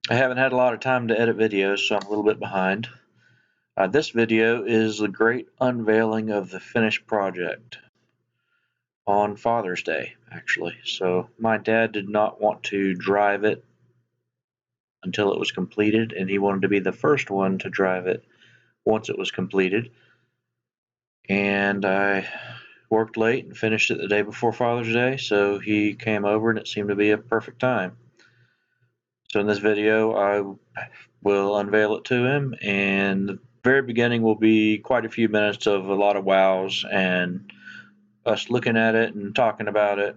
I haven't had a lot of time to edit videos, so I'm a little bit behind. This video is the great unveiling of the finished project on Father's Day, actually. So my dad did not want to drive it until it was completed, and he wanted to be the first one to drive it once it was completed. And I worked late and finished it the day before Father's Day, so he came over and it seemed to be a perfect time. So in this video, I will unveil it to him, and the very beginning will be quite a few minutes of a lot of wows and us looking at it and talking about it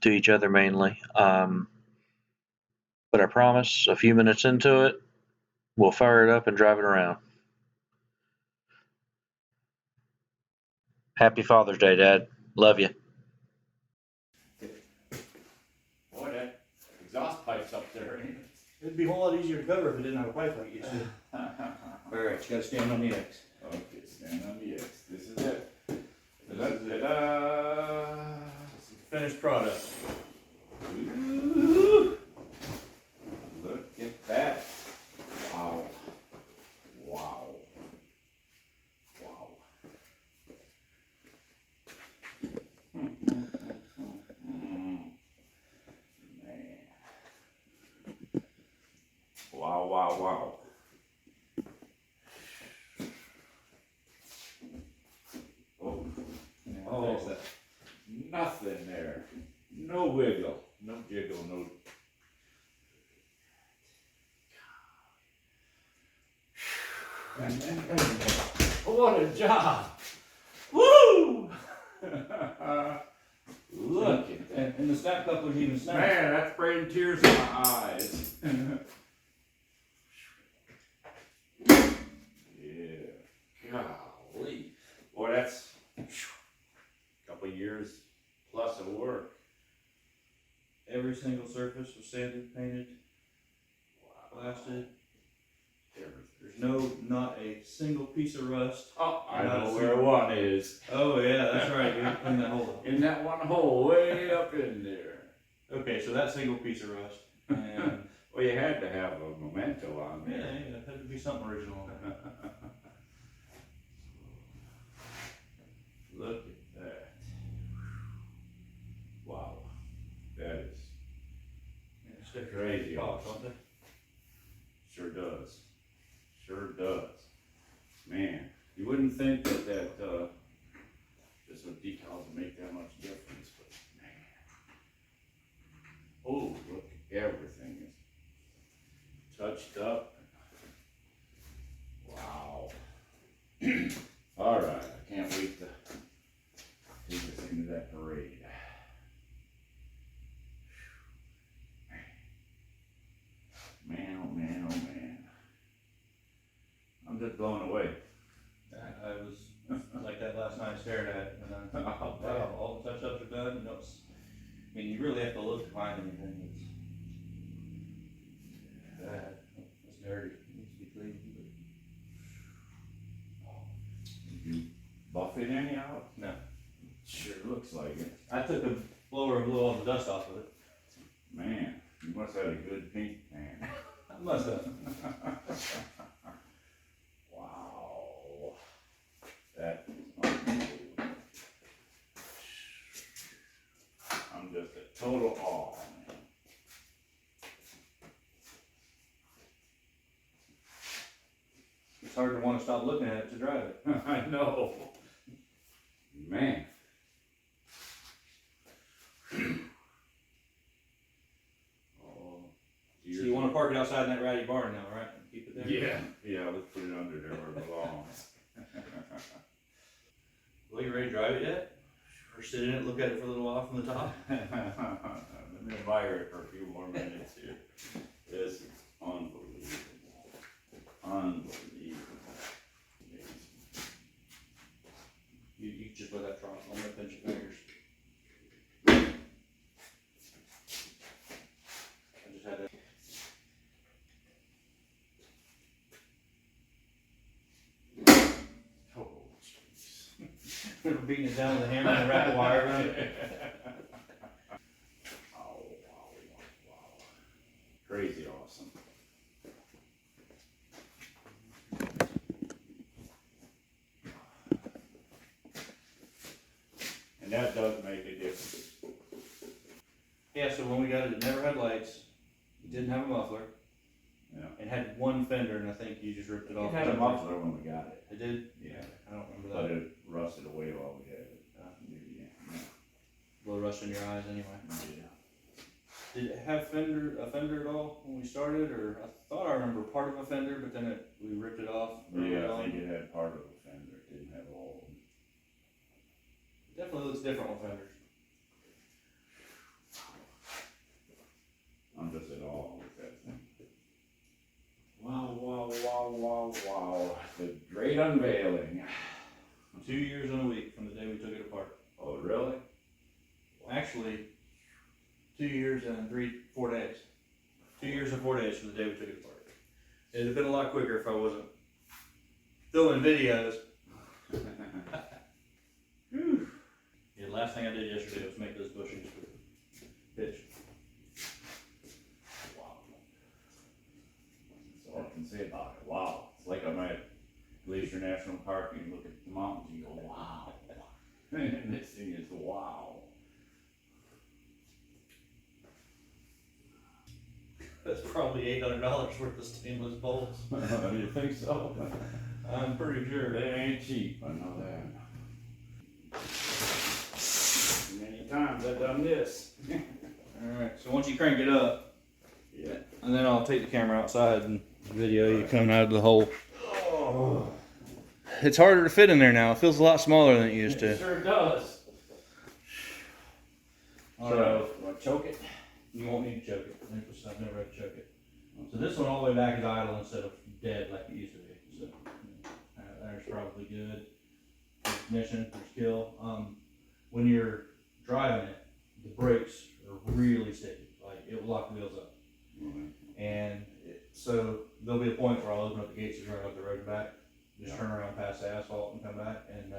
to each other mainly. But I promise, a few minutes into it, we'll fire it up and drive it around. Happy Father's Day, Dad. Love you. Boy, that exhaust pipe's up there, ain't it? It'd be a whole lot easier to cover if it didn't have a pipe like it used to. Alright, you gotta stand on the X. Okay, stand on the X. This is it. Da-da-da-da. This is the finished product. Ooh. Look at that. Wow. Wow. Wow. Man. Wow, wow, wow. Oh, There's that. nothing there. No wiggle. No jiggle. No. What a job! Woo! Look at that. And the snap coupler's even snapped. Man, that's bringing tears in my eyes. Yeah. Golly. Boy, that's a couple years plus of work. Every single surface was sanded, painted, blasted. There's not a single piece of rust. Oh, I know where one is. Oh yeah, that's right. You have to clean that hole up. In that one hole way up in there. Okay, so that single piece of rust. And Well, you had to have a memento on yeah, there. it had to be something original. Look at that. Wow. That is Yeah, stickers crazy. polish, don't they? Sure does. Sure does. Man, you wouldn't think that just with decals would make that much difference, but man. Oh, look, everything is touched up. Wow. All right, I can't wait to take us into that parade. Man, oh man, oh man. I'm just blown away. I was like that last night staring at it, and then wow, all the touch-ups are done. And I mean, you really have to look to find anything that's bad. It's dirty. It needs to be cleaned. Did you buff it any out? No, Sure looks like it. I took a blower and blew all the dust off of it. Man, you must have a good paint pan. I must have. Wow. That is unbelievable. I'm just a total awe, man. It's hard to want to stop looking at it to drive it. I know. Man. Oh, So you want to park it outside in that ratty barn now, right? And keep it there? Yeah, yeah, let's put it under there where it belongs. Well, you ready to drive it yet? Or sit in it, look at it for a little while from the top? Let me admire it for a few more minutes here. This is unbelievable. Unbelievable. Amazing. You can just let that throttle. I'm gonna pinch your fingers. I just had that. Oh, jeez. Remember beating it down with a hammer and wrap a wire around it? Oh, wow, wow, wow. Crazy. crazy awesome. And that does make a difference. Yeah, so when we got it, it never had lights. It didn't have a muffler. Yeah. It had one fender, and I think you just ripped it off. It had a muffler when we got it. It did? Yeah. I don't remember But that. it rusted away while we had it. Yeah. A little rust in your eyes anyway. Yeah. Did it have a fender at all when we started, or I thought I remember part of a fender, but then we ripped it off? Yeah, I think it had part of a fender. It didn't have all of them. It definitely looks different with fenders. I'm just at all with that thing. Wow, wow, wow, wow, wow. The great unveiling. 2 years and a week from the day we took it apart. Oh, really? Actually, 2 years and 4 days. 2 years and 4 days from the day we took it apart. It'd have been a lot quicker if I wasn't filming videos. Yeah, the last thing I did yesterday was make those bushings for the pitch. Wow. That's all I can say about it. Wow. It's like I'm at Glacier National Park and you look at the mountains and you go, wow. And this thing is wow. That's probably $800 worth of stainless bolts. You think so? I'm pretty sure. They ain't cheap, I know that. Many times I've done this. Alright, so once you crank it up, Yeah. and then I'll take the camera outside and video you coming out of the hole. Oh, It's harder to fit in there now. It feels a lot smaller than it used it to. sure does. So, want to choke it? You won't need to choke it. I've never had to choke it. So this one all the way back is idle instead of dead like it used to be. So there's probably good ignition for skill. When you're driving it, the brakes are really sticky. Like it will lock the wheels up. And so there'll be a point where I'll open up the gates and run up the road and back. Just turn around past the asphalt and come back. And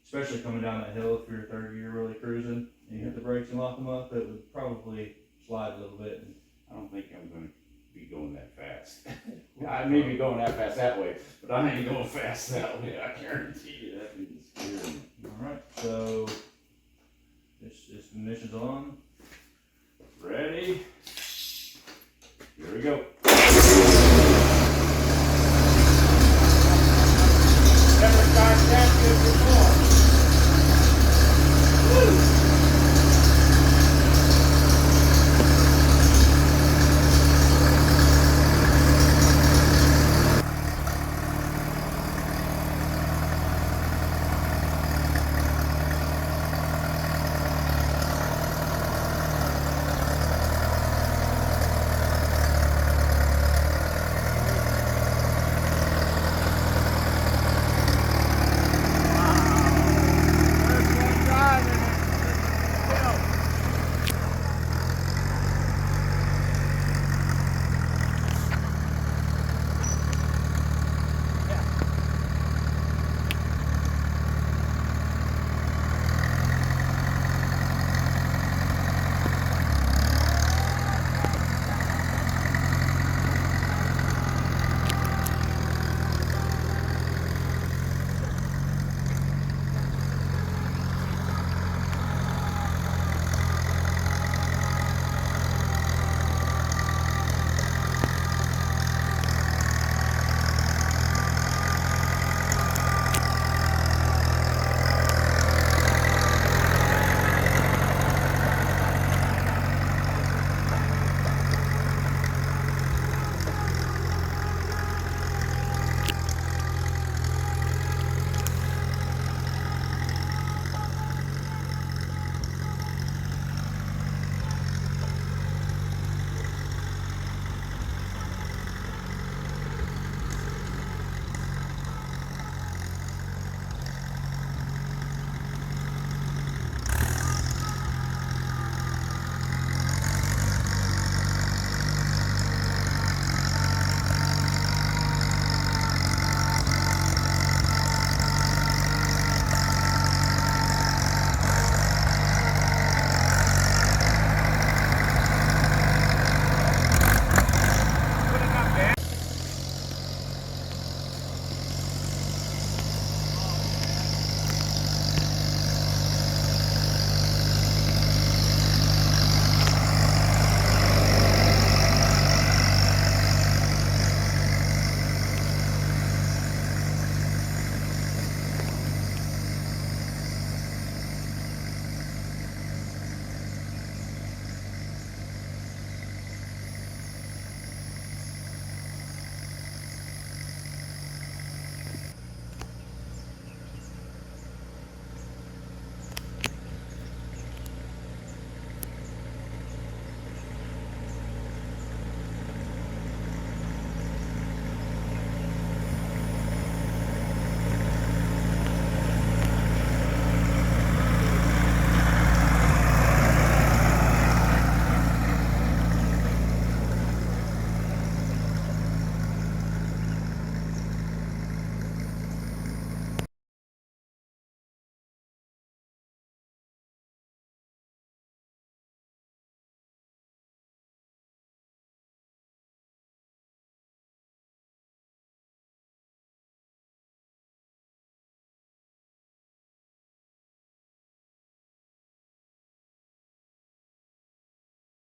especially coming down that hill, if you're third gear really cruising and you hit the brakes and lock them up, it would probably slide a little bit. And I don't think I'm going to be going that fast. I may be going that fast that way, but I ain't going fast that way. I guarantee you that thing is scary. Alright, so this ignition's on. Ready? Here we go.